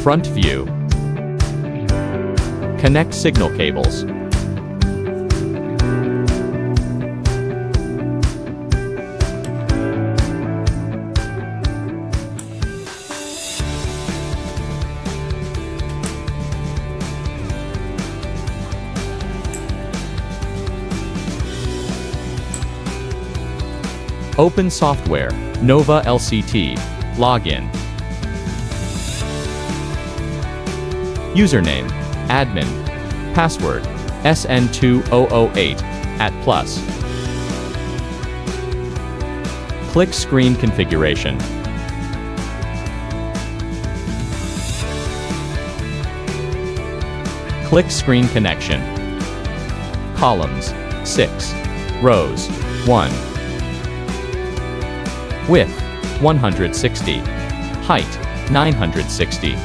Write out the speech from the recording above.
Front view. Connect signal cables. Open software, Nova LCT, login. Username, admin. Password, SN2008, @+. Click Screen Configuration. Click Screen Connection. Columns, 6. Rows, 1. Width, 160. Height, 960.